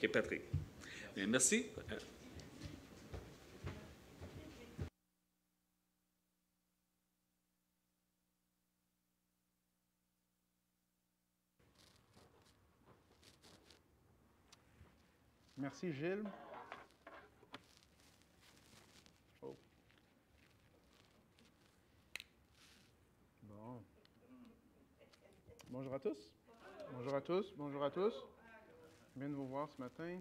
OK, Patrick. Merci. Merci, Gilles. Oh. Bon. Bonjour à tous. Bonjour à tous. Bonjour à tous. Bien de vous voir ce matin.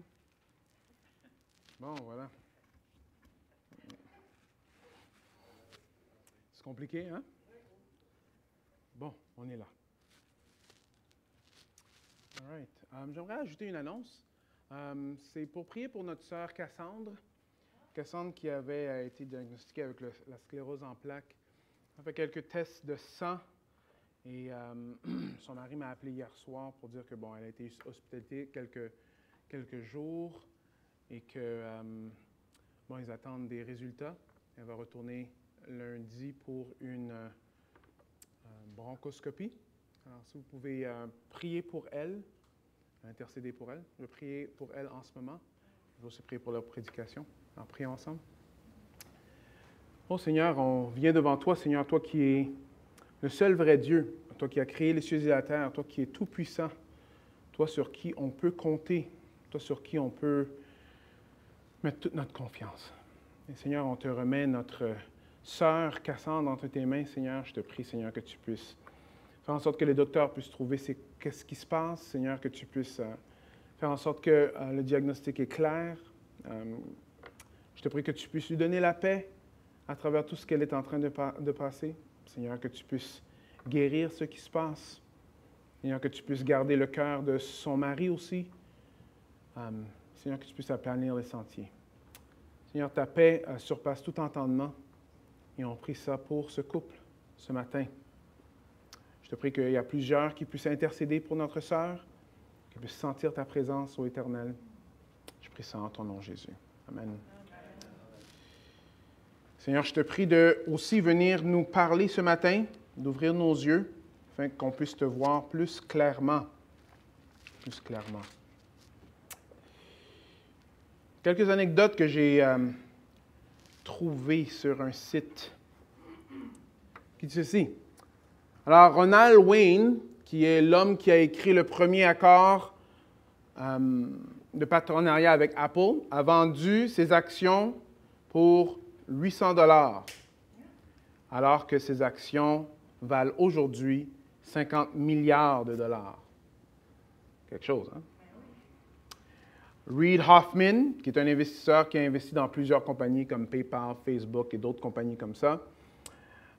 Bon, voilà. C'est compliqué, hein? Bon, on est là. All right. J'aimerais ajouter une annonce. C'est pour prier pour notre sœur Cassandre. Cassandre qui avait été diagnostiquée avec la sclérose en plaques. Elle a fait quelques tests de sang et son mari m'a appelé hier soir pour dire que bon, elle a été hospitalisée quelques jours et que bon, ils attendent des résultats. Elle va retourner lundi pour une bronchoscopie. Alors, si vous pouvez prier pour elle, intercéder pour elle. Je vais prier pour elle en ce moment. Je vais aussi prier pour leur prédication. Alors, prions ensemble. Oh Seigneur, on vient devant toi, Seigneur, toi qui es le seul vrai Dieu, toi qui as créé les cieux et la terre, toi qui es tout-puissant, toi sur qui on peut compter, toi sur qui on peut mettre toute notre confiance. Et Seigneur, on te remet notre sœur Cassandre entre tes mains, Seigneur. Je te prie, Seigneur, que tu puisses faire en sorte que les docteurs puissent trouver qu'est-ce qui se passe, Seigneur, que tu puisses faire en sorte que le diagnostic est clair. Je te prie que tu puisses lui donner la paix à travers tout ce qu'elle est en train de passer. Seigneur, que tu puisses guérir ce qui se passe. Seigneur, que tu puisses garder le cœur de son mari aussi. Seigneur, que tu puisses aplanir les sentiers. Seigneur, ta paix surpasse tout entendement. Et on prie ça pour ce couple ce matin. Je te prie qu'il y a plusieurs qui puissent intercéder pour notre sœur, qui puissent sentir ta présence, ô Éternel. Je prie ça en ton nom, Jésus. Amen. Seigneur, je te prie de aussi venir nous parler ce matin, d'ouvrir nos yeux, afin qu'on puisse te voir plus clairement. Plus clairement. Quelques anecdotes que j'ai trouvées sur un site qui dit ceci. Alors, Ronald Wayne, qui est l'homme qui a écrit le premier accord de partenariat avec Apple, a vendu ses actions pour 800 $, alors que ses actions valent aujourd'hui 50 milliards de dollars. Quelque chose, hein? Reid Hoffman, qui est un investisseur qui a investi dans plusieurs compagnies comme PayPal, Facebook et d'autres compagnies comme ça,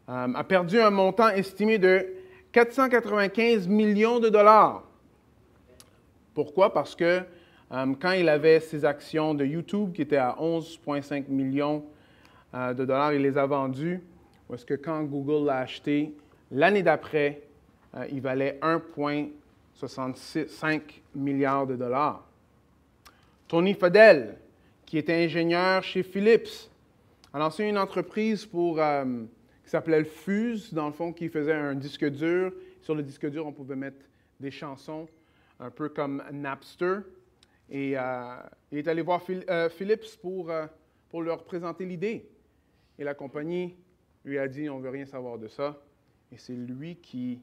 a perdu un montant estimé de 495 millions de dollars. Pourquoi? Parce que quand il avait ses actions de YouTube qui étaient à 11,5 millions de dollars, il les a vendues. Parce que quand Google l'a acheté, l'année d'après, il valait 1,65 milliards de dollars. Tony Fadell, qui était ingénieur chez Philips, a lancé une entreprise qui s'appelait le Fuse, dans le fond, qui faisait un disque dur. Sur le disque dur, on pouvait mettre des chansons, un peu comme Napster. Et il est allé voir Philips pour leur présenter l'idée. Et la compagnie lui a dit, on ne veut rien savoir de ça. Et c'est lui qui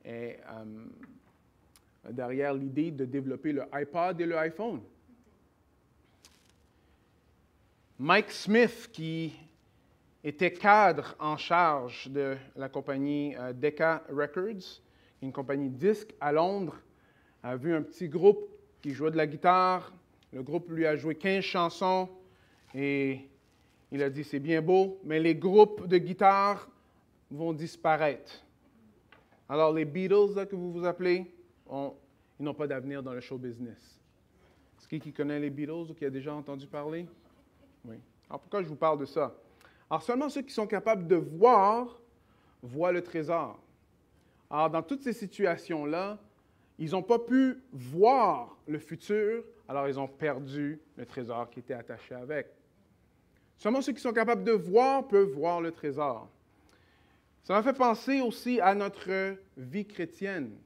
est derrière l'idée de développer le iPod et le iPhone. Mike Smith, qui était cadre en charge de la compagnie Decca Records, une compagnie disque à Londres, a vu un petit groupe qui jouait de la guitare. Le groupe lui a joué 15 chansons et il a dit, c'est bien beau, mais les groupes de guitare vont disparaître. Alors les Beatles, là, que vous vous appelez, ils n'ont pas d'avenir dans le show business. Est-ce qui connaît les Beatles ou qui a déjà entendu parler? Oui. Alors pourquoi je vous parle de ça? Alors seulement ceux qui sont capables de voir voient le trésor. Alors dans toutes ces situations-là, ils n'ont pas pu voir le futur, alors ils ont perdu le trésor qui était attaché avec. Seulement ceux qui sont capables de voir peuvent voir le trésor. Ça m'a fait penser aussi à notre vie chrétienne.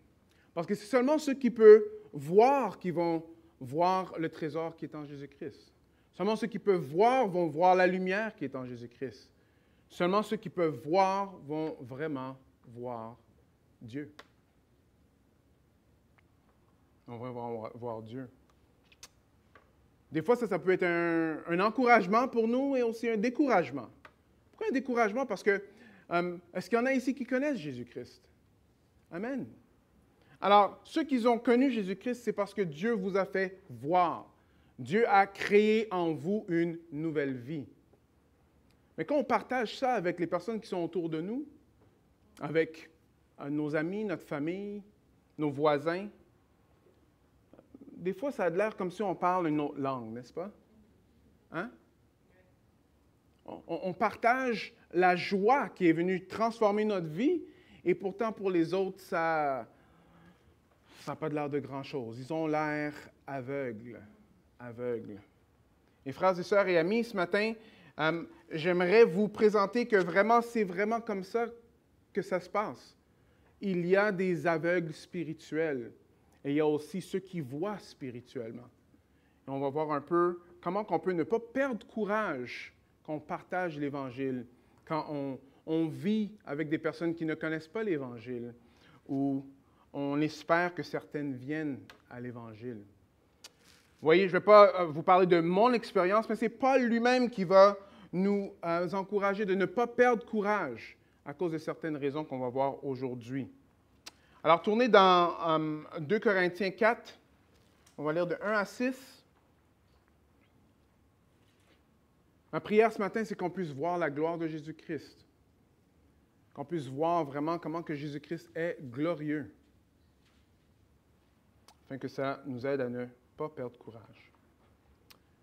Parce que c'est seulement ceux qui peuvent voir qui vont voir le trésor qui est en Jésus-Christ. Seulement ceux qui peuvent voir vont voir la lumière qui est en Jésus-Christ. Seulement ceux qui peuvent voir vont vraiment voir Dieu. On va voir Dieu. Des fois, ça peut être un encouragement pour nous et aussi un découragement. Pourquoi un découragement? Parce que, est-ce qu'il y en a ici qui connaissent Jésus-Christ? Amen. Alors, ceux qui ont connu Jésus-Christ, c'est parce que Dieu vous a fait voir. Dieu a créé en vous une nouvelle vie. Mais quand on partage ça avec les personnes qui sont autour de nous, avec nos amis, notre famille, nos voisins, des fois, ça a l'air comme si on parle une autre langue, n'est-ce pas? Hein? On partage la joie qui est venue transformer notre vie, et pourtant, pour les autres, ça n'a pas de l'air de grand-chose. Ils ont l'air aveugles. Et frères et sœurs et amis, ce matin, j'aimerais vous présenter que vraiment, c'est vraiment comme ça que ça se passe. Il y a des aveugles spirituels et il y a aussi ceux qui voient spirituellement. Et on va voir un peu comment on peut ne pas perdre courage quand on partage l'Évangile, quand on vit avec des personnes qui ne connaissent pas l'Évangile, ou on espère que certaines viennent à l'Évangile. Vous voyez, je ne vais pas vous parler de mon expérience, mais c'est Paul lui-même qui va nous encourager de ne pas perdre courage à cause de certaines raisons qu'on va voir aujourd'hui. Alors, tournez dans 2 Corinthiens 4. On va lire de 1 à 6. Ma prière ce matin, c'est qu'on puisse voir la gloire de Jésus-Christ. Qu'on puisse voir vraiment comment que Jésus-Christ est glorieux. Afin que ça nous aide à ne pas perdre courage.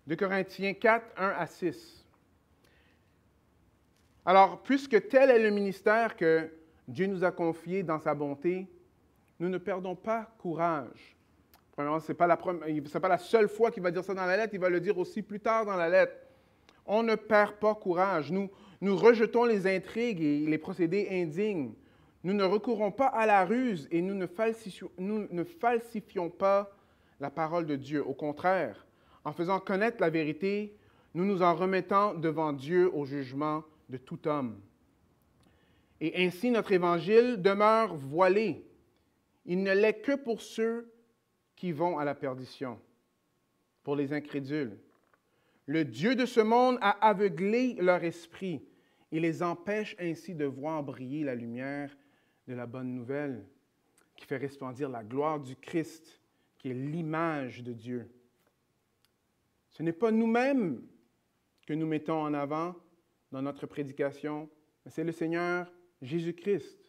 2 Corinthiens 4, 1 à 6. Alors, puisque tel est le ministère que Dieu nous a confié dans sa bonté, nous ne perdons pas courage. Premièrement, ce n'est pas la seule fois qu'il va dire ça dans la lettre, il va le dire aussi plus tard dans la lettre. On ne perd pas courage. Nous rejetons les intrigues et les procédés indignes. Nous ne recourons pas à la ruse et nous ne falsifions pas la parole de Dieu. Au contraire, en faisant connaître la vérité, nous nous en remettons devant Dieu au jugement de tout homme. Et ainsi, notre évangile demeure voilé. Il ne l'est que pour ceux qui vont à la perdition, pour les incrédules. Le Dieu de ce monde a aveuglé leur esprit et les empêche ainsi de voir briller la lumière de la bonne nouvelle qui fait resplendir la gloire du Christ, qui est l'image de Dieu. Ce n'est pas nous-mêmes que nous mettons en avant dans notre prédication, mais c'est le Seigneur Jésus-Christ.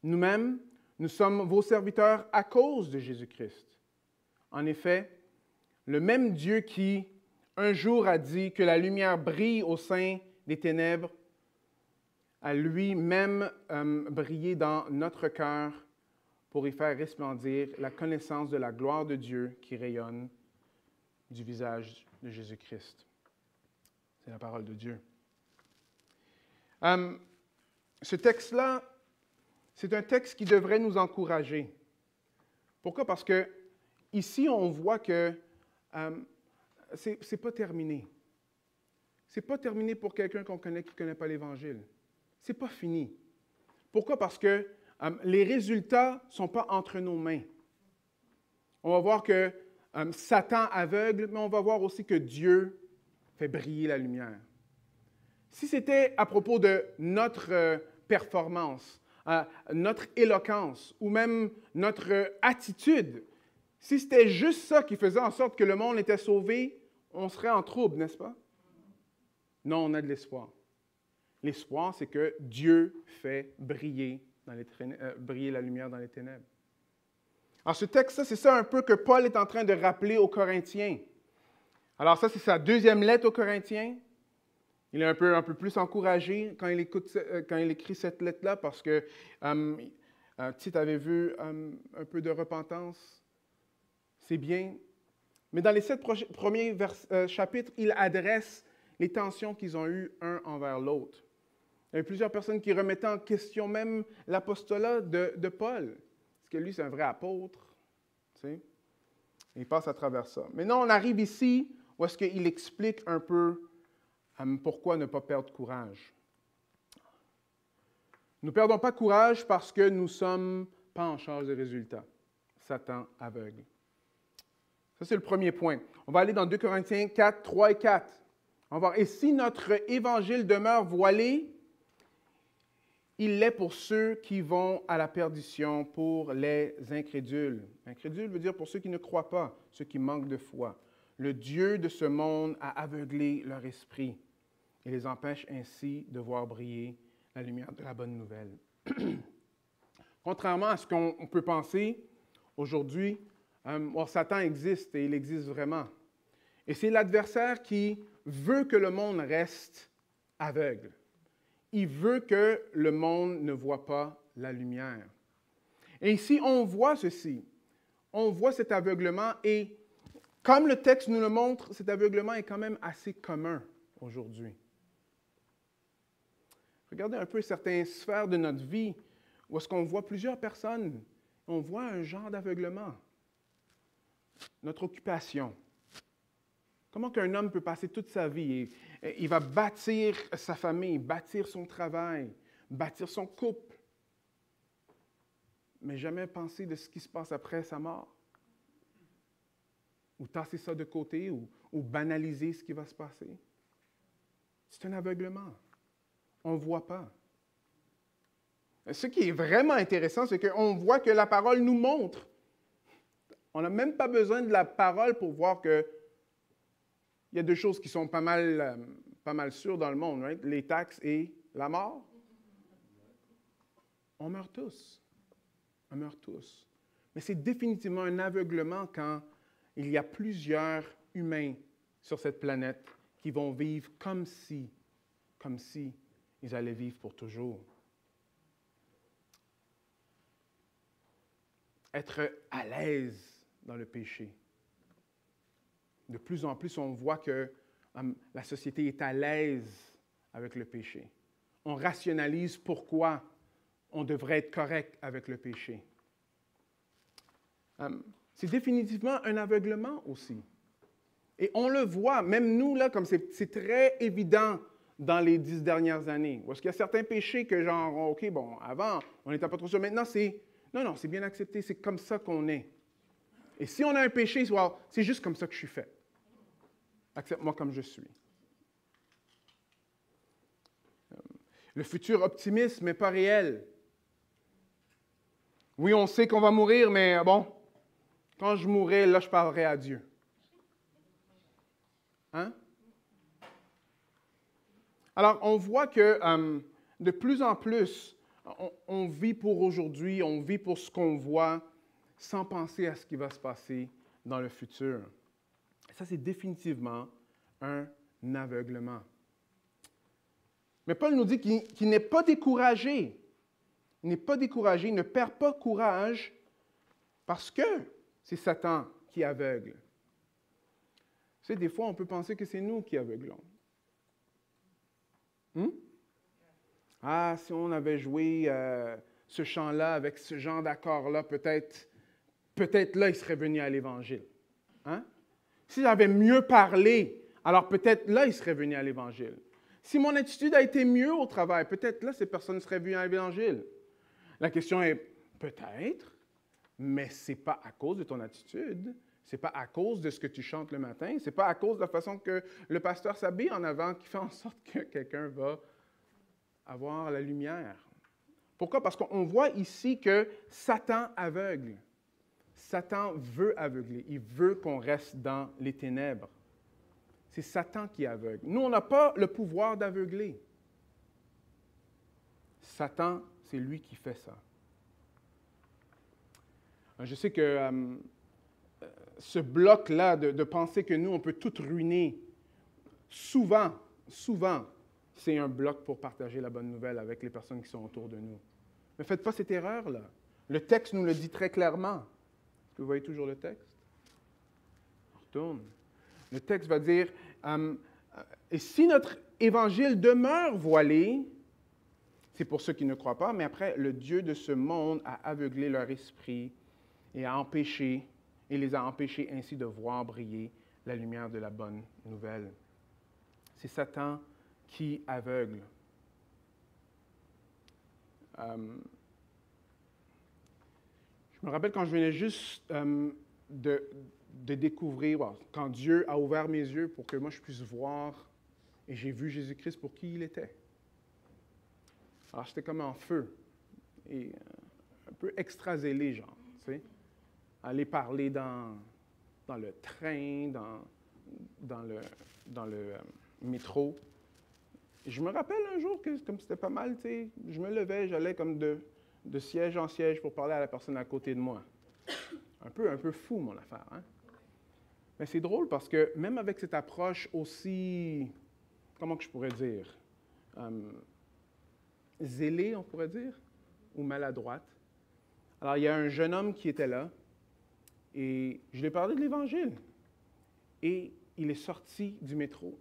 Nous-mêmes, nous sommes vos serviteurs à cause de Jésus-Christ. En effet, le même Dieu qui, un jour, a dit que la lumière brille au sein des ténèbres, a lui-même brillé dans notre cœur pour y faire resplendir la connaissance de la gloire de Dieu qui rayonne du visage de Jésus-Christ. C'est la parole de Dieu. Ce texte-là, c'est un texte qui devrait nous encourager. Pourquoi? Parce que ici, on voit que c'est pas terminé. C'est pas terminé pour quelqu'un qu'on connaît qui ne connaît pas l'Évangile. C'est pas fini. Pourquoi? Parce que les résultats ne sont pas entre nos mains. On va voir que Satan aveugle, mais on va voir aussi que Dieu fait briller la lumière. Si c'était à propos de notre performance, notre éloquence ou même notre attitude, si c'était juste ça qui faisait en sorte que le monde était sauvé, on serait en trouble, n'est-ce pas? Non, on a de l'espoir. L'espoir, c'est que Dieu fait briller la lumière dans les ténèbres. Alors, ce texte-là, c'est ça un peu que Paul est en train de rappeler aux Corinthiens. Alors, ça, c'est sa deuxième lettre aux Corinthiens. Il est un peu plus encouragé quand il écrit cette lettre-là parce que Tite avait vu un peu de repentance. C'est bien. Mais dans les 7 premiers chapitres, il adresse les tensions qu'ils ont eues un envers l'autre. Il y avait plusieurs personnes qui remettaient en question même l'apostolat de Paul. Est-ce que lui, c'est un vrai apôtre? Tu sais? Il passe à travers ça. Maintenant, on arrive ici où est-ce qu'il explique un peu pourquoi ne pas perdre courage. Nous ne perdons pas courage parce que nous ne sommes pas en charge des résultats. Satan aveugle. Ça, c'est le premier point. On va aller dans 2 Corinthiens 4, 3 et 4. On va voir. Et si notre évangile demeure voilé, il l'est pour ceux qui vont à la perdition, pour les incrédules. Incrédule veut dire pour ceux qui ne croient pas, ceux qui manquent de foi. Le Dieu de ce monde a aveuglé leur esprit et les empêche ainsi de voir briller la lumière de la bonne nouvelle. Contrairement à ce qu'on peut penser aujourd'hui, Satan existe et il existe vraiment. Et c'est l'adversaire qui veut que le monde reste aveugle. Il veut que le monde ne voit pas la lumière. Et ici, on voit ceci. On voit cet aveuglement et, comme le texte nous le montre, cet aveuglement est quand même assez commun aujourd'hui. Regardez un peu certaines sphères de notre vie où est-ce qu'on voit plusieurs personnes, on voit un genre d'aveuglement. Notre occupation. Comment qu'un homme peut passer toute sa vie et il va bâtir sa famille, bâtir son travail, bâtir son couple, mais jamais penser de ce qui se passe après sa mort? Ou tasser ça de côté, ou banaliser ce qui va se passer? C'est un aveuglement. On ne voit pas. Ce qui est vraiment intéressant, c'est qu'on voit que la parole nous montre. On n'a même pas besoin de la parole pour voir que il y a deux choses qui sont pas mal sûres dans le monde, right? Les taxes et la mort. On meurt tous. On meurt tous. Mais c'est définitivement un aveuglement quand il y a plusieurs humains sur cette planète qui vont vivre comme si ils allaient vivre pour toujours. Être à l'aise dans le péché. De plus en plus, on voit que la société est à l'aise avec le péché. On rationalise pourquoi on devrait être correct avec le péché. C'est définitivement un aveuglement aussi. Et on le voit, même nous, là, comme c'est très évident dans les 10 dernières années. Où est-ce qu'il y a certains péchés que genre, OK, bon, avant, on n'était pas trop sûr. Maintenant, non, c'est bien accepté, c'est comme ça qu'on est. Et si on a un péché, c'est juste comme ça que je suis fait. Accepte-moi comme je suis. Le futur optimisme n'est pas réel. Oui, on sait qu'on va mourir, mais bon, quand je mourrai, là, je parlerai à Dieu. Hein? Alors, on voit que de plus en plus, on vit pour aujourd'hui, on vit pour ce qu'on voit, sans penser à ce qui va se passer dans le futur. Ça, c'est définitivement un aveuglement. Mais Paul nous dit qu'il n'est pas découragé. Il n'est pas découragé, il ne perd pas courage parce que c'est Satan qui aveugle. Tu sais, des fois, on peut penser que c'est nous qui aveuglons. Ah, si on avait joué ce chant-là avec ce genre d'accord-là, peut-être là, il serait venu à l'Évangile. Hein? Si j'avais mieux parlé, alors peut-être là, il serait venu à l'Évangile. Si mon attitude a été mieux au travail, peut-être là, ces personnes seraient venues à l'Évangile. La question est peut-être, mais ce n'est pas à cause de ton attitude. Ce n'est pas à cause de ce que tu chantes le matin. Ce n'est pas à cause de la façon que le pasteur s'habille en avant qui fait en sorte que quelqu'un va avoir la lumière. Pourquoi? Parce qu'on voit ici que Satan aveugle. Satan veut aveugler. Il veut qu'on reste dans les ténèbres. C'est Satan qui aveugle. Nous, on n'a pas le pouvoir d'aveugler. Satan, c'est lui qui fait ça. Je sais que ce bloc-là de penser que nous, on peut tout ruiner, souvent, c'est un bloc pour partager la bonne nouvelle avec les personnes qui sont autour de nous. Ne faites pas cette erreur-là. Le texte nous le dit très clairement. Est-ce que vous voyez toujours le texte? On retourne. Le texte va dire, et si notre évangile demeure voilé, c'est pour ceux qui ne croient pas, mais après, le Dieu de ce monde a aveuglé leur esprit et a empêché et les a empêchés ainsi de voir briller la lumière de la bonne nouvelle. C'est Satan qui aveugle. Je me rappelle quand je venais juste de découvrir, quand Dieu a ouvert mes yeux pour que moi je puisse voir, et j'ai vu Jésus-Christ pour qui il était. Alors j'étais comme en feu, et un peu extra-zélé, genre, tu sais. Aller parler dans le train, dans le métro. Et je me rappelle un jour que comme c'était pas mal, tu sais, je me levais, j'allais comme de siège en siège pour parler à la personne à côté de moi. Un peu fou, mon affaire, hein? Mais c'est drôle parce que même avec cette approche aussi, comment que je pourrais dire, zélée, on pourrait dire, ou maladroite. Alors, il y a un jeune homme qui était là, et je lui ai parlé de l'Évangile. Et il est sorti du métro.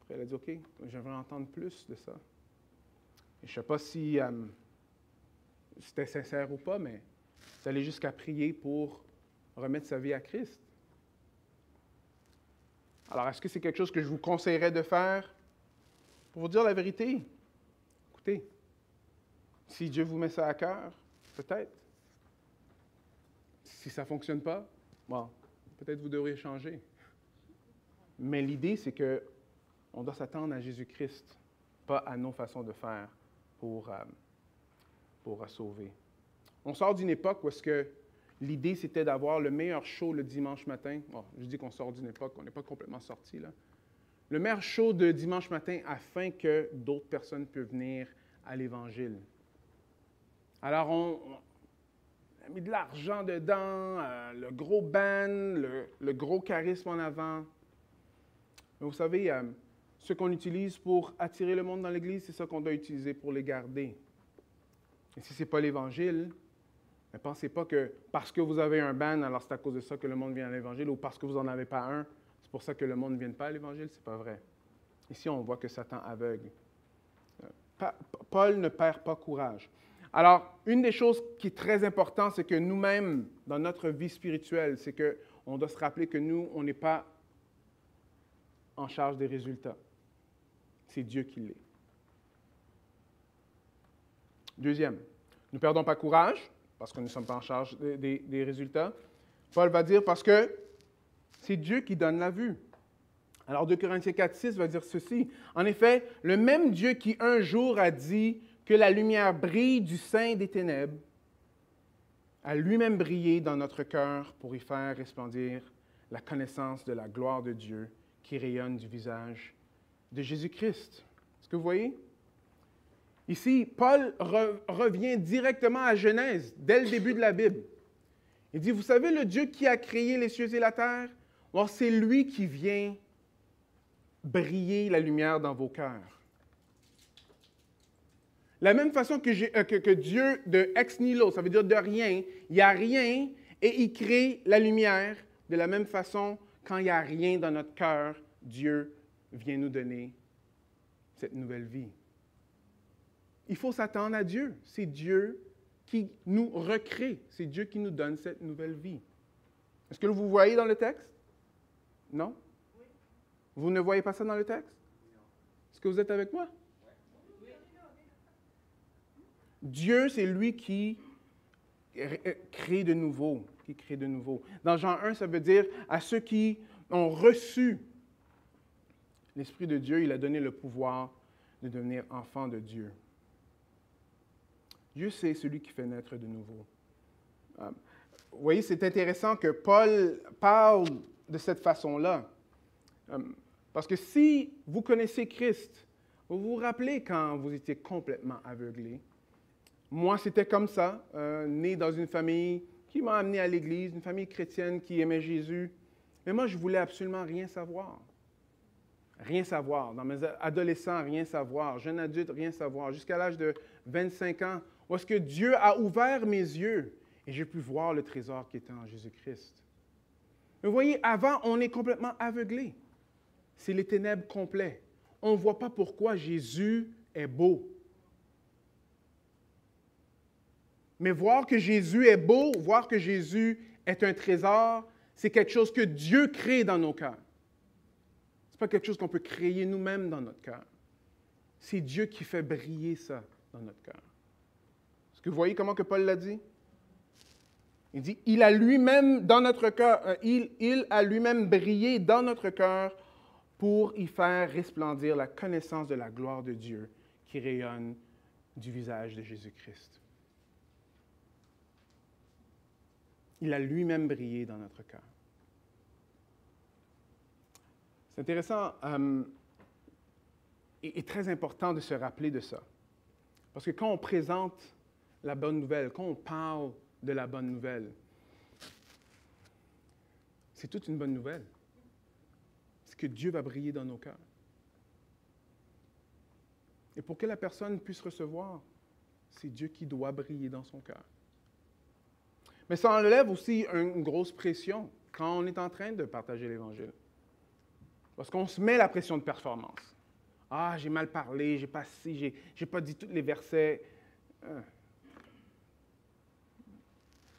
Après, il a dit, OK, j'aimerais entendre plus de ça. Et je ne sais pas si c'était sincère ou pas, mais c'est allé jusqu'à prier pour remettre sa vie à Christ. Alors, est-ce que c'est quelque chose que je vous conseillerais de faire? Pour vous dire la vérité, écoutez, si Dieu vous met ça à cœur, peut-être. Si ça ne fonctionne pas, bon, peut-être vous devriez changer. Mais l'idée, c'est qu'on doit s'attendre à Jésus-Christ, pas à nos façons de faire pour sauver. On sort d'une époque où est-ce que l'idée, c'était d'avoir le meilleur show le dimanche matin. Bon, je dis qu'on sort d'une époque, on n'est pas complètement sorti, là. Le meilleur show de dimanche matin afin que d'autres personnes puissent venir à l'Évangile. Alors, on a mis de l'argent dedans, le gros band, le gros charisme en avant. Mais vous savez, ce qu'on utilise pour attirer le monde dans l'Église, c'est ça qu'on doit utiliser pour les garder. Et si ce n'est pas l'Évangile, ne pensez pas que parce que vous avez un band, alors c'est à cause de ça que le monde vient à l'Évangile, ou parce que vous n'en avez pas un, c'est pour ça que le monde ne vient pas à l'Évangile. Ce n'est pas vrai. Ici, on voit que Satan aveugle. Paul ne perd pas courage. Alors, une des choses qui est très importante, c'est que nous-mêmes, dans notre vie spirituelle, c'est qu'on doit se rappeler que nous, on n'est pas en charge des résultats. C'est Dieu qui l'est. Deuxième, nous ne perdons pas courage, parce que nous ne sommes pas en charge des résultats. Paul va dire parce que c'est Dieu qui donne la vue. Alors 2 Corinthiens 4,6 va dire ceci. En effet, le même Dieu qui un jour a dit que la lumière brille du sein des ténèbres, a lui-même brillé dans notre cœur pour y faire resplendir la connaissance de la gloire de Dieu qui rayonne du visage de Jésus-Christ. Est-ce que vous voyez? Ici, Paul revient directement à Genèse, dès le début de la Bible. Il dit, vous savez, le Dieu qui a créé les cieux et la terre, alors c'est lui qui vient briller la lumière dans vos cœurs. La même façon que Dieu, de ex nihilo, ça veut dire de rien, il n'y a rien et il crée la lumière. De la même façon, quand il n'y a rien dans notre cœur, Dieu vient nous donner cette nouvelle vie. Il faut s'attendre à Dieu. C'est Dieu qui nous recrée. C'est Dieu qui nous donne cette nouvelle vie. Est-ce que vous voyez dans le texte? Non? Oui. Vous ne voyez pas ça dans le texte? Non. Est-ce que vous êtes avec moi? Oui. Dieu, c'est lui qui crée de nouveau. Dans Jean 1, ça veut dire à ceux qui ont reçu l'Esprit de Dieu, il a donné le pouvoir de devenir enfants de Dieu. Dieu, c'est celui qui fait naître de nouveau. Vous voyez, c'est intéressant que Paul parle de cette façon-là. Parce que si vous connaissez Christ, vous vous rappelez quand vous étiez complètement aveuglé. Moi, c'était comme ça, né dans une famille qui m'a amené à l'Église, une famille chrétienne qui aimait Jésus. Mais moi, je voulais absolument rien savoir. Rien savoir. Dans mes adolescents, rien savoir. Jeune adulte, rien savoir. Jusqu'à l'âge de 25 ans, où est-ce que Dieu a ouvert mes yeux et j'ai pu voir le trésor qui était en Jésus-Christ. Mais vous voyez, avant, on est complètement aveuglé. C'est les ténèbres complets. On ne voit pas pourquoi Jésus est beau. Mais voir que Jésus est beau, voir que Jésus est un trésor, c'est quelque chose que Dieu crée dans nos cœurs. Ce n'est pas quelque chose qu'on peut créer nous-mêmes dans notre cœur. C'est Dieu qui fait briller ça dans notre cœur. Est-ce que vous voyez comment que Paul l'a dit? Il dit, il a lui-même dans notre cœur, il a lui-même brillé dans notre cœur pour y faire resplendir la connaissance de la gloire de Dieu qui rayonne du visage de Jésus-Christ. Il a lui-même brillé dans notre cœur. C'est intéressant et très important de se rappeler de ça. Parce que quand on présente la bonne nouvelle, quand on parle de la bonne nouvelle, c'est toute une bonne nouvelle. C'est que Dieu va briller dans nos cœurs. Et pour que la personne puisse recevoir, c'est Dieu qui doit briller dans son cœur. Mais ça enlève aussi une grosse pression quand on est en train de partager l'Évangile. Parce qu'on se met la pression de performance. Ah, j'ai mal parlé, j'ai pas ci, j'ai pas dit tous les versets.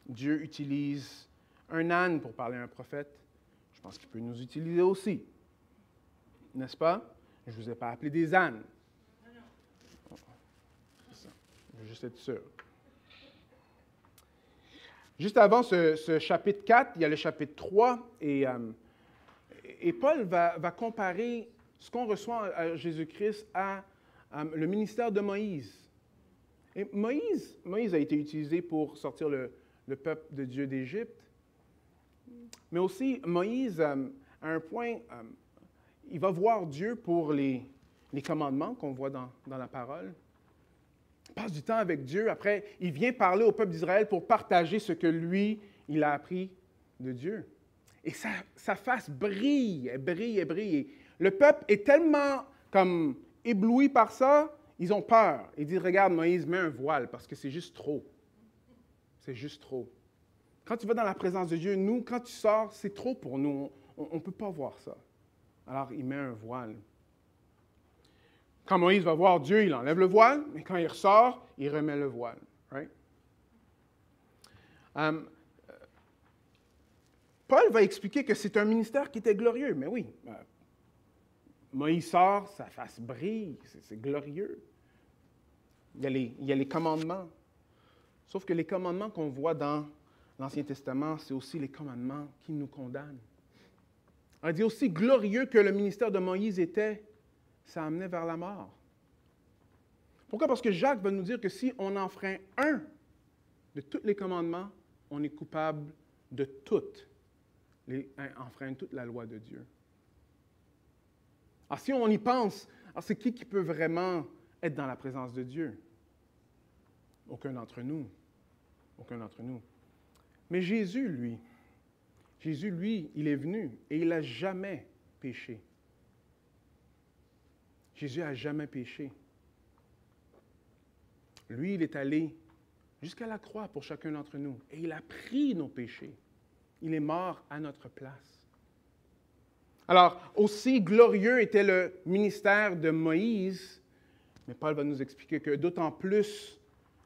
Dieu utilise un âne pour parler à un prophète. Je pense qu'il peut nous utiliser aussi. N'est-ce pas? Je ne vous ai pas appelé des ânes. C'est ça. Je veux juste être sûr. Juste avant ce chapitre 4, il y a le chapitre 3, et Paul va comparer ce qu'on reçoit à Jésus-Christ à le ministère de Moïse. Et Moïse a été utilisé pour sortir le peuple de Dieu d'Égypte, mais aussi Moïse, à un point, il va voir Dieu pour les commandements qu'on voit dans la parole. Il passe du temps avec Dieu. Après, il vient parler au peuple d'Israël pour partager ce que lui, il a appris de Dieu. Et sa face brille, elle brille, elle brille. Et le peuple est tellement comme ébloui par ça, ils ont peur. Ils disent, regarde Moïse, mets un voile parce que c'est juste trop. C'est juste trop. Quand tu vas dans la présence de Dieu, nous, quand tu sors, c'est trop pour nous. On ne peut pas voir ça. Alors, il met un voile. Quand Moïse va voir Dieu, il enlève le voile, mais quand il ressort, il remet le voile. Right? Paul va expliquer que c'est un ministère qui était glorieux. Mais oui, Moïse sort, sa face brille, c'est glorieux. Il y a les commandements. Sauf que les commandements qu'on voit dans l'Ancien Testament, c'est aussi les commandements qui nous condamnent. On dit aussi glorieux que le ministère de Moïse était, ça amenait vers la mort. Pourquoi? Parce que Jacques va nous dire que si on enfreint un de tous les commandements, on est coupable de enfreindre toute la loi de Dieu. Alors si on y pense, c'est qui peut vraiment être dans la présence de Dieu? Aucun d'entre nous. Aucun d'entre nous. Mais Jésus, lui, il est venu et il n'a jamais péché. Jésus n'a jamais péché. Lui, il est allé jusqu'à la croix pour chacun d'entre nous et il a pris nos péchés. Il est mort à notre place. Alors, aussi glorieux était le ministère de Moïse, mais Paul va nous expliquer que d'autant plus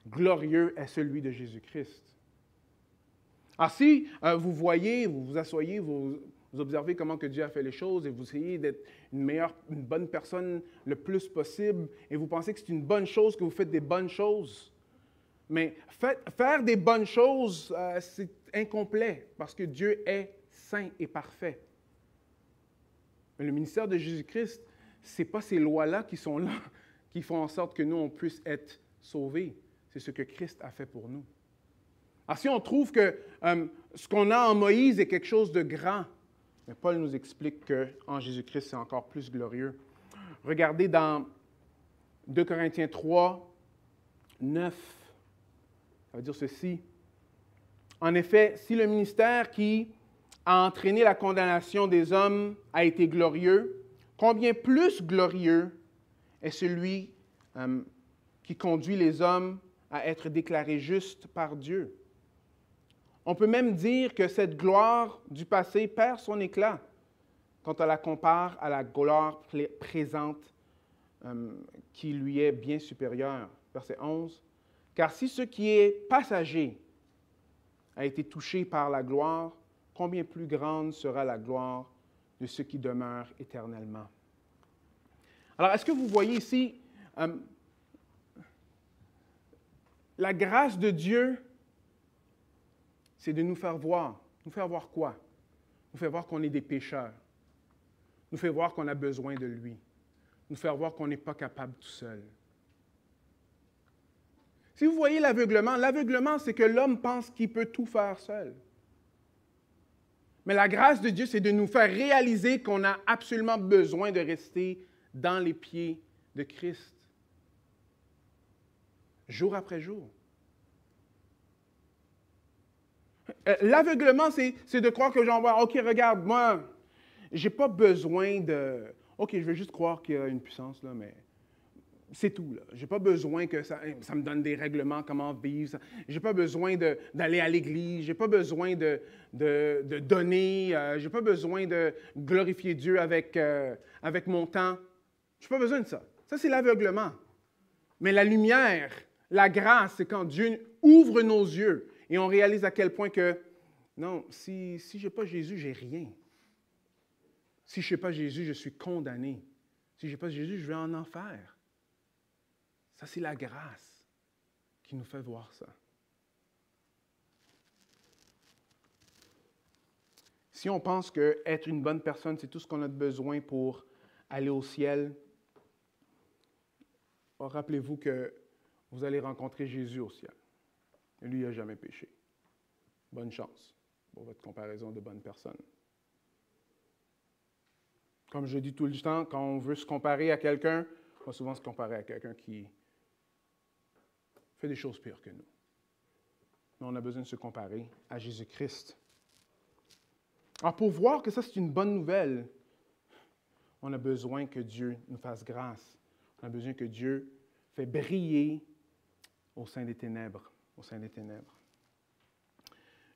glorieux est celui de Jésus-Christ. Alors si vous voyez, vous vous asseyez, vous observez comment que Dieu a fait les choses et vous essayez d'être une bonne personne le plus possible et vous pensez que c'est une bonne chose, que vous faites des bonnes choses, mais faire des bonnes choses, c'est incomplet parce que Dieu est saint et parfait. Mais le ministère de Jésus-Christ, ce n'est pas ces lois-là qui sont là, qui font en sorte que nous, on puisse être sauvés. C'est ce que Christ a fait pour nous. Alors, si on trouve que ce qu'on a en Moïse est quelque chose de grand, mais Paul nous explique qu'en Jésus-Christ, c'est encore plus glorieux. Regardez dans 2 Corinthiens 3, 9, ça veut dire ceci. En effet, si le ministère qui a entraîné la condamnation des hommes a été glorieux, combien plus glorieux est celui qui conduit les hommes à être déclarés justes par Dieu. On peut même dire que cette gloire du passé perd son éclat quand on la compare à la gloire présente qui lui est bien supérieure. Verset 11. Car si ce qui est passager a été touché par la gloire, combien plus grande sera la gloire de ceux qui demeurent éternellement. Alors, est-ce que vous voyez ici la grâce de Dieu, c'est de nous faire voir. Nous faire voir quoi? Nous faire voir qu'on est des pécheurs. Nous faire voir qu'on a besoin de lui. Nous faire voir qu'on n'est pas capable tout seul. Si vous voyez l'aveuglement, c'est que l'homme pense qu'il peut tout faire seul. Mais la grâce de Dieu, c'est de nous faire réaliser qu'on a absolument besoin de rester dans les pieds de Christ. Jour après jour. L'aveuglement, c'est de croire que j'en vois, OK, regarde, moi, j'ai pas besoin de... OK, je vais juste croire qu'il y a une puissance, là, mais c'est tout, là. J'ai pas besoin que ça me donne des règlements, comment vivre. J'ai pas besoin d'aller à l'église. J'ai pas besoin de donner. J'ai pas besoin de glorifier Dieu avec mon temps. J'ai pas besoin de ça. Ça, c'est l'aveuglement. Mais la lumière, la grâce, c'est quand Dieu ouvre nos yeux et on réalise à quel point que, non, si je n'ai pas Jésus, j'ai rien. Si je n'ai pas Jésus, je suis condamné. Si je n'ai pas Jésus, je vais en enfer. Ça, c'est la grâce qui nous fait voir ça. Si on pense qu'être une bonne personne, c'est tout ce qu'on a besoin pour aller au ciel, rappelez-vous que vous allez rencontrer Jésus au ciel. Et lui, il n'a jamais péché. Bonne chance pour votre comparaison de bonne personne. Comme je dis tout le temps, quand on veut se comparer à quelqu'un, on va souvent se comparer à quelqu'un qui fait des choses pires que nous. Mais on a besoin de se comparer à Jésus-Christ. Alors, pour voir que ça, c'est une bonne nouvelle, on a besoin que Dieu nous fasse grâce. On a besoin que Dieu fait briller au sein des ténèbres. Au sein des ténèbres.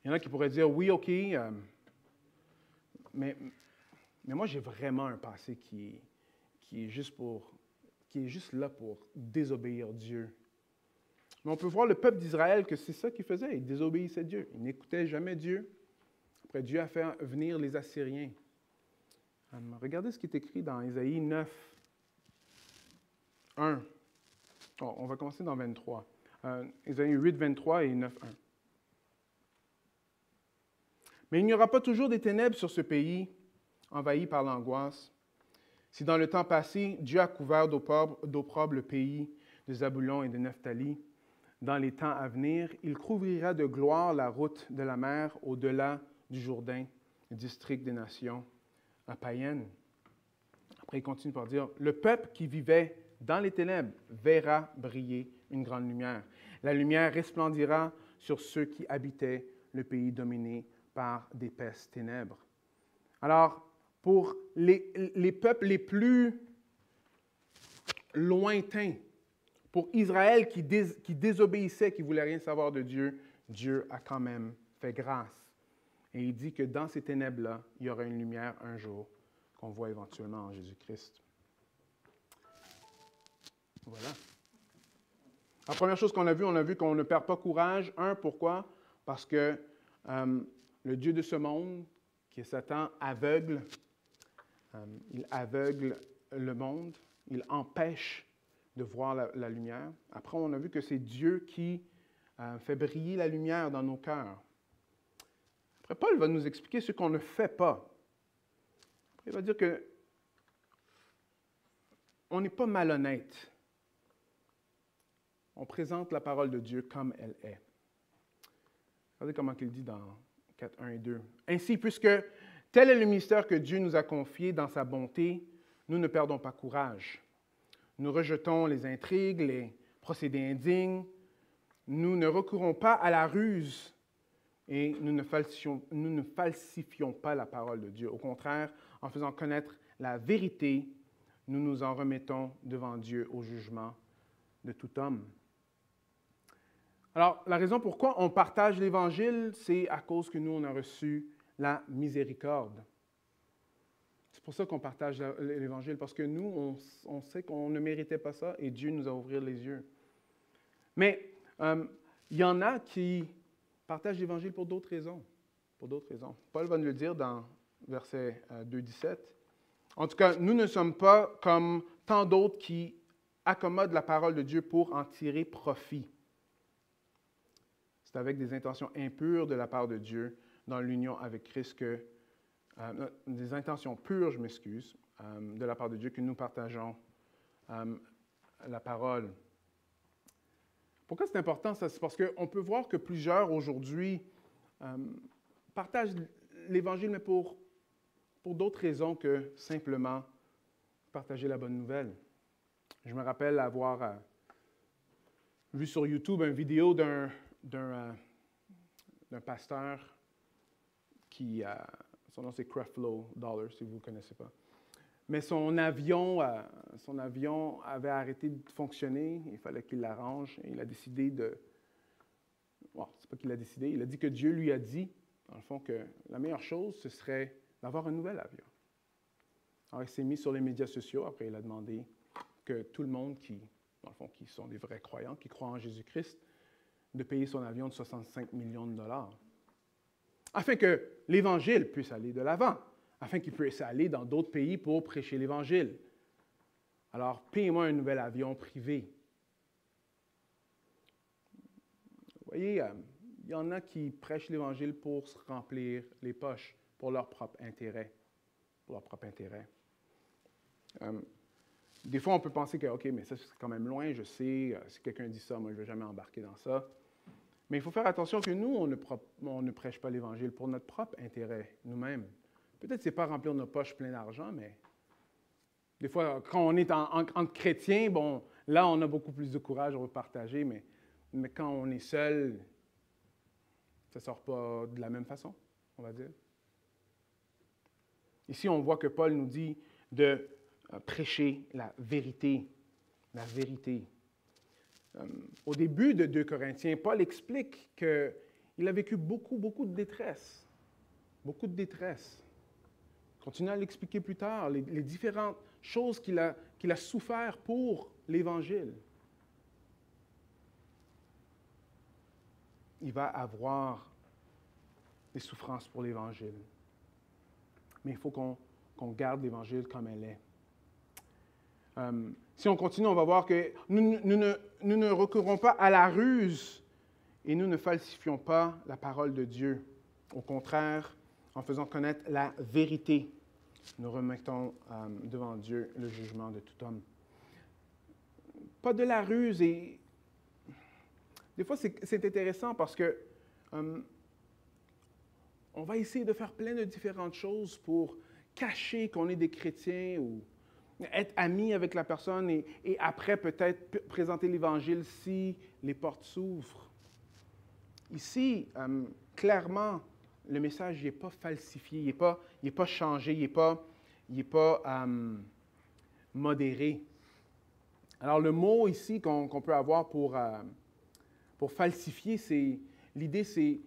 Il y en a qui pourraient dire, oui, OK, mais moi, j'ai vraiment un passé qui est juste là pour désobéir Dieu. Mais on peut voir le peuple d'Israël que c'est ça qu'il faisait. Il désobéissait Dieu. Il n'écoutait jamais Dieu. Après, Dieu a fait venir les Assyriens. Regardez ce qui est écrit dans Ésaïe 9, 1. Oh, on va commencer dans 23. Ésaïe 8, 23 et 9, 1. Mais il n'y aura pas toujours des ténèbres sur ce pays, envahi par l'angoisse. Si dans le temps passé, Dieu a couvert d'opprobre le pays de Zabulon et de Nephtali, dans les temps à venir, il couvrira de gloire la route de la mer au-delà du Jourdain, le district des nations païennes. Après, il continue par dire, le peuple qui vivait dans les ténèbres verra briller une grande lumière. La lumière resplendira sur ceux qui habitaient le pays dominé par d'épaisses ténèbres. Alors, pour les peuples les plus lointains, pour Israël qui désobéissait, qui ne voulait rien savoir de Dieu, Dieu a quand même fait grâce. Et il dit que dans ces ténèbres-là, il y aura une lumière un jour qu'on voit éventuellement en Jésus-Christ. Voilà. La première chose qu'on a vu qu'on ne perd pas courage. Pourquoi? Parce que le Dieu de ce monde, qui est Satan, aveugle. Il aveugle le monde. Il empêche de voir la lumière. Après, on a vu que c'est Dieu qui fait briller la lumière dans nos cœurs. Après, Paul va nous expliquer ce qu'on ne fait pas. Après, il va dire que on n'est pas malhonnête. On présente la parole de Dieu comme elle est. Regardez comment il dit dans 4, 1 et 2. Ainsi, puisque tel est le mystère que Dieu nous a confié dans sa bonté, nous ne perdons pas courage. Nous rejetons les intrigues, les procédés indignes. Nous ne recourons pas à la ruse et nous ne falsifions pas la parole de Dieu. Au contraire, en faisant connaître la vérité, nous nous en remettons devant Dieu au jugement de tout homme. Alors, la raison pourquoi on partage l'Évangile, c'est à cause que nous, on a reçu la miséricorde. C'est pour ça qu'on partage l'Évangile, parce que nous, on sait qu'on ne méritait pas ça et Dieu nous a ouvert les yeux. Mais il y en a qui partagent l'Évangile pour d'autres raisons. Pour d'autres raisons. Paul va nous le dire dans verset 2,17. En tout cas, nous ne sommes pas comme tant d'autres qui accommodent la parole de Dieu pour en tirer profit. C'est avec des intentions impures de la part de Dieu dans l'union avec Christ que, des intentions pures, je m'excuse, de la part de Dieu que nous partageons la parole. Pourquoi c'est important ça? C'est parce qu'on peut voir que plusieurs aujourd'hui partagent l'Évangile, mais pour d'autres raisons que simplement partager la bonne nouvelle. Je me rappelle avoir vu sur YouTube une vidéo d'un pasteur qui, son nom c'est Creflo Dollar, si vous ne connaissez pas. Mais son avion avait arrêté de fonctionner, il fallait qu'il l'arrange, et il a décidé de... Bon, c'est pas qu'il a décidé, il a dit que Dieu lui a dit, dans le fond, que la meilleure chose, ce serait d'avoir un nouvel avion. Alors, il s'est mis sur les médias sociaux, après il a demandé que tout le monde qui, dans le fond, qui sont des vrais croyants, qui croient en Jésus-Christ, de payer son avion de 65 millions de dollars, afin que l'Évangile puisse aller de l'avant, afin qu'il puisse aller dans d'autres pays pour prêcher l'Évangile. Alors, payez-moi un nouvel avion privé. Vous voyez, il y en a qui prêchent l'Évangile pour se remplir les poches, pour leur propre intérêt. Pour leur propre intérêt. Des fois, on peut penser que, OK, mais ça, c'est quand même loin, je sais, si quelqu'un dit ça, moi, je ne vais jamais embarquer dans ça. Mais il faut faire attention que nous, on ne prêche pas l'Évangile pour notre propre intérêt, nous-mêmes. Peut-être que ce n'est pas remplir nos poches pleines d'argent, mais des fois, quand on est entre chrétiens, bon, là, on a beaucoup plus de courage, on veut partager, mais quand on est seul, ça ne sort pas de la même façon, on va dire. Ici, on voit que Paul nous dit de prêcher la vérité. La vérité. Au début de 2 Corinthiens, Paul explique qu'il a vécu beaucoup de détresse. Beaucoup de détresse. Il continue à l'expliquer plus tard, les différentes choses qu'il a souffert pour l'Évangile. Il va avoir des souffrances pour l'Évangile. Mais il faut qu'on garde l'Évangile comme elle est. Si on continue, on va voir que nous ne recourons pas à la ruse et nous ne falsifions pas la parole de Dieu. Au contraire, en faisant connaître la vérité, nous remettons devant Dieu le jugement de tout homme. Pas de la ruse. Et des fois, c'est intéressant parce que on va essayer de faire plein de différentes choses pour cacher qu'on est des chrétiens ou être amis avec la personne et après peut-être présenter l'Évangile si les portes s'ouvrent. Ici, clairement, le message n'est pas falsifié, il n'est pas changé, il n'est pas modéré. Alors le mot ici qu'on peut avoir pour falsifier, l'idée c'est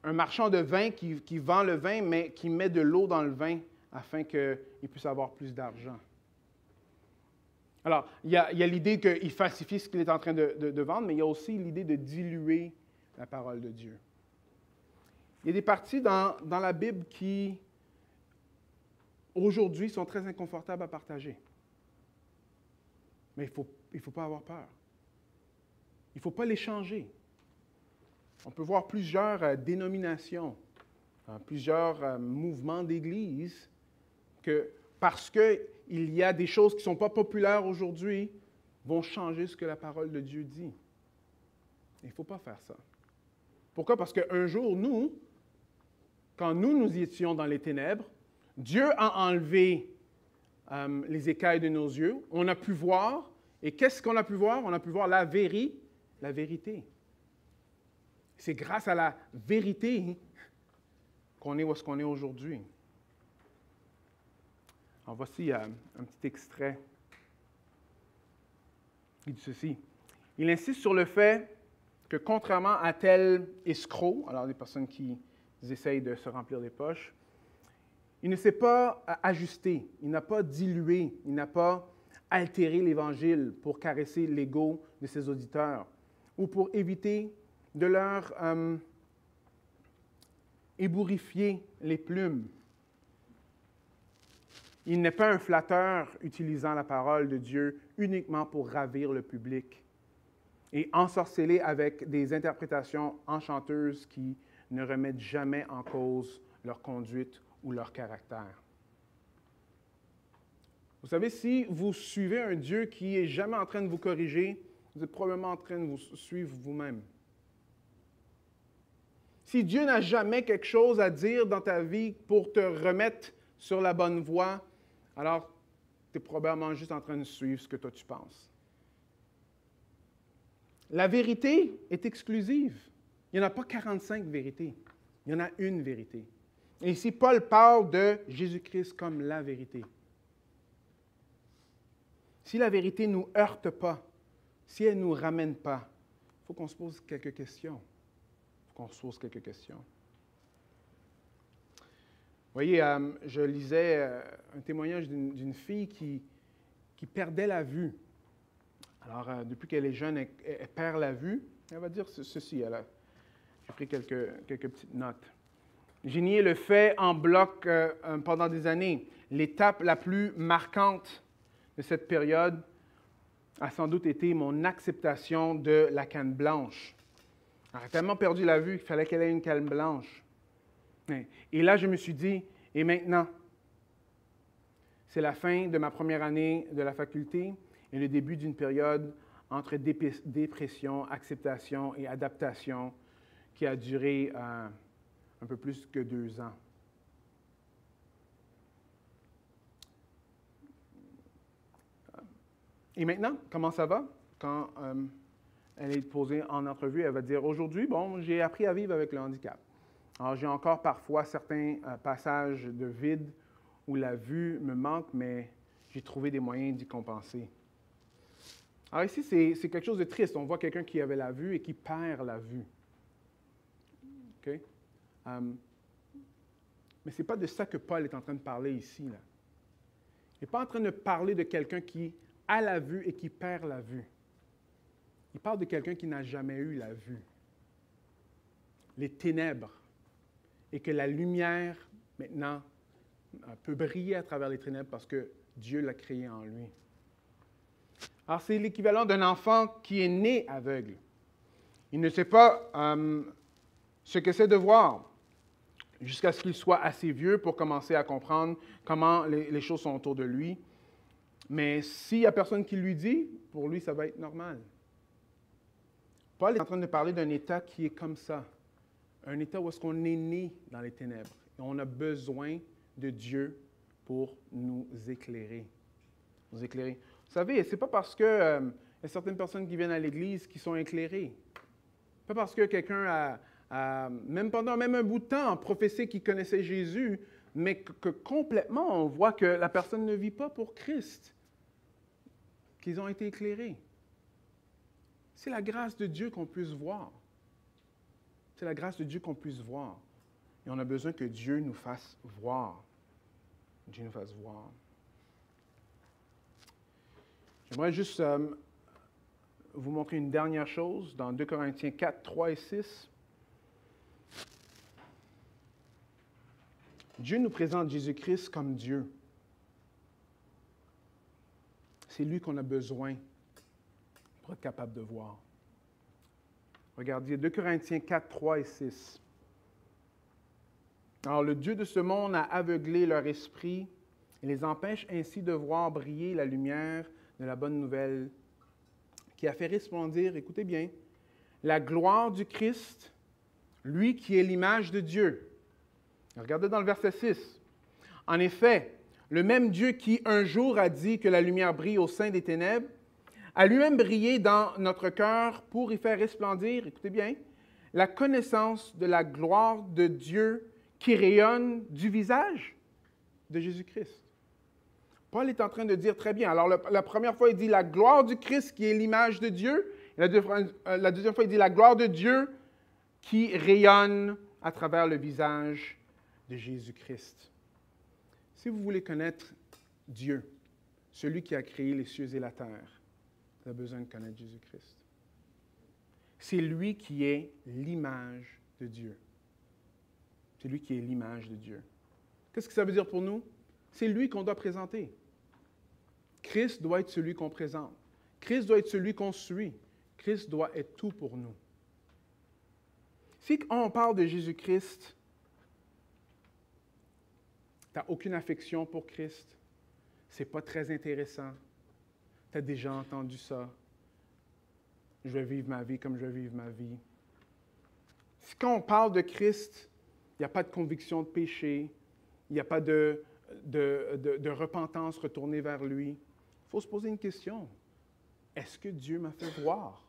un marchand de vin qui vend le vin, mais qui met de l'eau dans le vin afin qu'il puisse avoir plus d'argent. Alors, il y a l'idée qu'il falsifie ce qu'il est en train de vendre, mais il y a aussi l'idée de diluer la parole de Dieu. Il y a des parties dans la Bible qui, aujourd'hui, sont très inconfortables à partager. Mais il ne faut pas avoir peur. Il ne faut pas les changer. On peut voir plusieurs dénominations, plusieurs mouvements d'Église, que parce qu'il y a des choses qui ne sont pas populaires aujourd'hui, vont changer ce que la parole de Dieu dit. Il ne faut pas faire ça. Pourquoi? Parce qu'un jour, quand nous étions dans les ténèbres, Dieu a enlevé les écailles de nos yeux, on a pu voir, et qu'est-ce qu'on a pu voir? On a pu voir la vérité. C'est grâce à la vérité qu'on est où est-ce qu'on est aujourd'hui. Alors voici un petit extrait. Il dit ceci. Il insiste sur le fait que contrairement à tel escroc, alors des personnes qui essayent de se remplir les poches, il ne s'est pas ajusté, il n'a pas dilué, il n'a pas altéré l'Évangile pour caresser l'ego de ses auditeurs ou pour éviter de leur ébouriffier les plumes. Il n'est pas un flatteur utilisant la parole de Dieu uniquement pour ravir le public et ensorceler avec des interprétations enchanteuses qui ne remettent jamais en cause leur conduite ou leur caractère. Vous savez, si vous suivez un Dieu qui n'est jamais en train de vous corriger, vous êtes probablement en train de vous suivre vous-même. Si Dieu n'a jamais quelque chose à dire dans ta vie pour te remettre sur la bonne voie, alors tu es probablement juste en train de suivre ce que toi tu penses. La vérité est exclusive. Il n'y en a pas 45 vérités. Il y en a une vérité. Et ici, Paul parle de Jésus-Christ comme la vérité. Si la vérité ne nous heurte pas, si elle ne nous ramène pas, il faut qu'on se pose quelques questions. Vous voyez, je lisais un témoignage d'une fille qui perdait la vue. Alors, depuis qu'elle est jeune, elle perd la vue. Elle va dire ceci. J'ai pris quelques petites notes. J'ai nié le fait en bloc pendant des années. L'étape la plus marquante de cette période a sans doute été mon acceptation de la canne blanche. Elle a tellement perdu la vue qu'il fallait qu'elle ait une canne blanche. Et là, je me suis dit, et maintenant? C'est la fin de ma première année de la faculté et le début d'une période entre dépression, acceptation et adaptation qui a duré un peu plus que 2 ans. Et maintenant, comment ça va? Quand elle est posée en entrevue, elle va dire, aujourd'hui, bon, j'ai appris à vivre avec le handicap. Alors, j'ai encore parfois certains passages de vide où la vue me manque, mais j'ai trouvé des moyens d'y compenser. Alors ici, c'est quelque chose de triste. On voit quelqu'un qui avait la vue et qui perd la vue. OK? Mais ce n'est pas de ça que Paul est en train de parler ici, là. Il n'est pas en train de parler de quelqu'un qui a la vue et qui perd la vue. Il parle de quelqu'un qui n'a jamais eu la vue. Les ténèbres. Et que la lumière, maintenant, peut briller à travers les ténèbres parce que Dieu l'a créé en lui. Alors, c'est l'équivalent d'un enfant qui est né aveugle. Il ne sait pas ce que c'est de voir jusqu'à ce qu'il soit assez vieux pour commencer à comprendre comment les choses sont autour de lui. Mais s'il n'y a personne qui lui dit, pour lui, ça va être normal. Paul est en train de parler d'un état qui est comme ça. Un état où est-ce qu'on est né dans les ténèbres. Et on a besoin de Dieu pour nous éclairer. Nous éclairer. Vous savez, ce n'est pas parce qu'il y a certaines personnes qui viennent à l'Église qui sont éclairées. Pas parce que quelqu'un même pendant un bout de temps, professé qu'il connaissait Jésus, mais que complètement, on voit que la personne ne vit pas pour Christ, qu'ils ont été éclairés. C'est la grâce de Dieu qu'on puisse voir. C'est la grâce de Dieu qu'on puisse voir. Et on a besoin que Dieu nous fasse voir. Dieu nous fasse voir. J'aimerais juste vous montrer une dernière chose dans 2 Corinthiens 4, 3 et 6. Dieu nous présente Jésus-Christ comme Dieu. C'est lui qu'on a besoin pour être capable de voir. Regardez, 2 Corinthiens 4, 3 et 6. Alors, le Dieu de ce monde a aveuglé leur esprit et les empêche ainsi de voir briller la lumière de la bonne nouvelle qui a fait resplendir, écoutez bien, la gloire du Christ, lui qui est l'image de Dieu. Regardez dans le verset 6. En effet, le même Dieu qui un jour a dit que la lumière brille au sein des ténèbres, a lui-même brillé dans notre cœur pour y faire resplendir, écoutez bien, la connaissance de la gloire de Dieu qui rayonne du visage de Jésus-Christ. Paul est en train de dire très bien. Alors, la première fois, il dit la gloire du Christ qui est l'image de Dieu. Et la deuxième fois, il dit la gloire de Dieu qui rayonne à travers le visage de Jésus-Christ. Si vous voulez connaître Dieu, celui qui a créé les cieux et la terre, vous avez besoin de connaître Jésus-Christ. C'est lui qui est l'image de Dieu. C'est lui qui est l'image de Dieu. Qu'est-ce que ça veut dire pour nous? C'est lui qu'on doit présenter. Christ doit être celui qu'on présente. Christ doit être celui qu'on suit. Christ doit être tout pour nous. Si on parle de Jésus-Christ, tu n'as aucune affection pour Christ, c'est pas très intéressant, tu as déjà entendu ça, je vais vivre ma vie comme je vais vivre ma vie. Si quand on parle de Christ, il n'y a pas de conviction de péché, il n'y a pas de repentance retournée vers lui, il faut se poser une question. Est-ce que Dieu m'a fait voir?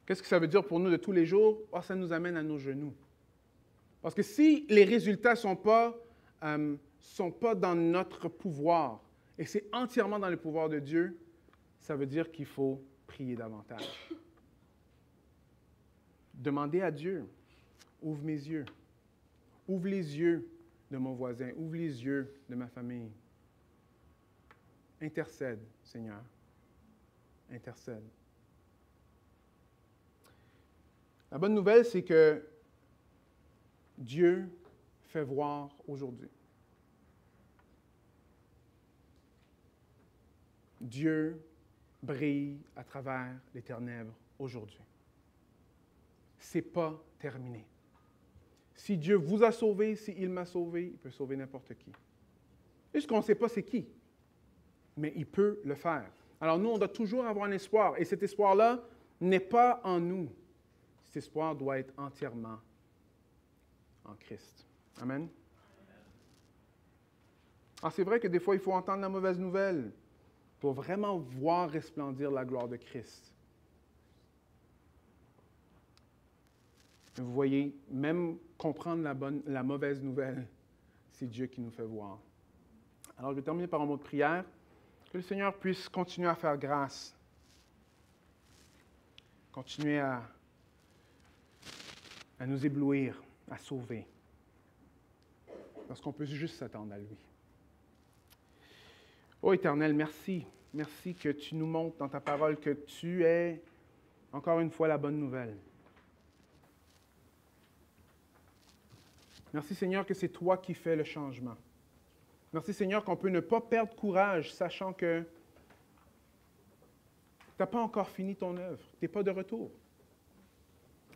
Qu'est-ce que ça veut dire pour nous de tous les jours? Oh, ça nous amène à nos genoux. Parce que si les résultats ne sont pas dans notre pouvoir, et c'est entièrement dans le pouvoir de Dieu, ça veut dire qu'il faut prier davantage. Demandez à Dieu, ouvre mes yeux, ouvre les yeux de mon voisin, ouvre les yeux de ma famille. Intercède, Seigneur. Intercède. La bonne nouvelle, c'est que Dieu fait voir aujourd'hui. Dieu brille à travers les ténèbres aujourd'hui. Ce n'est pas terminé. Si Dieu vous a sauvé, s'il m'a sauvé, il peut sauver n'importe qui. Juste qu'on ne sait pas c'est qui, mais il peut le faire. Alors nous, on doit toujours avoir un espoir, et cet espoir-là n'est pas en nous. Cet espoir doit être entièrement en Christ. Amen. Alors c'est vrai que des fois, il faut entendre la mauvaise nouvelle pour vraiment voir resplendir la gloire de Christ. Vous voyez, même comprendre la mauvaise nouvelle, c'est Dieu qui nous fait voir. Alors je vais terminer par un mot de prière. Que le Seigneur puisse continuer à faire grâce. Continuer à nous éblouir, à sauver. Parce qu'on peut juste s'attendre à lui. Ô Éternel, merci. Merci que tu nous montres dans ta parole que tu es, encore une fois, la bonne nouvelle. Merci Seigneur que c'est toi qui fais le changement. Merci Seigneur qu'on peut ne pas perdre courage, sachant que tu n'as pas encore fini ton œuvre. Tu n'es pas de retour.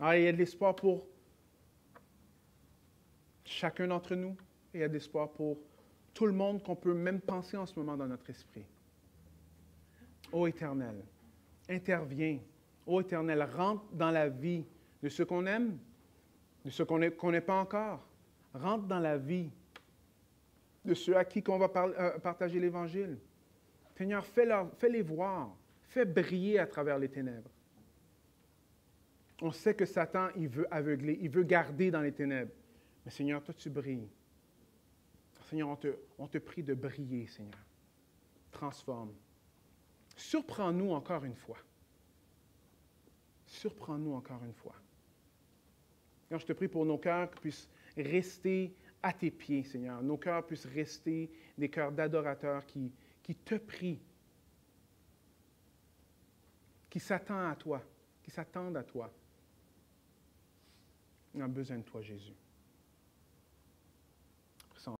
Alors, il y a de l'espoir pour chacun d'entre nous, et il y a de l'espoir pour tout le monde qu'on peut même penser en ce moment dans notre esprit. Ô Éternel, interviens. Ô Éternel, rentre dans la vie de ceux qu'on aime, de ceux qu'on n'est pas encore. Rentre dans la vie de ceux à qui on va partager l'Évangile. Seigneur, fais-les voir. Fais briller à travers les ténèbres. On sait que Satan, il veut aveugler, il veut garder dans les ténèbres. Mais Seigneur, toi, tu brilles. Seigneur, on te prie de briller, Seigneur. Transforme. Surprends-nous encore une fois. Surprends-nous encore une fois. Seigneur, je te prie pour nos cœurs qui puissent rester à tes pieds, Seigneur. Nos cœurs puissent rester des cœurs d'adorateurs qui te prient, qui s'attendent à toi, qui s'attendent à toi. On a besoin de toi, Jésus.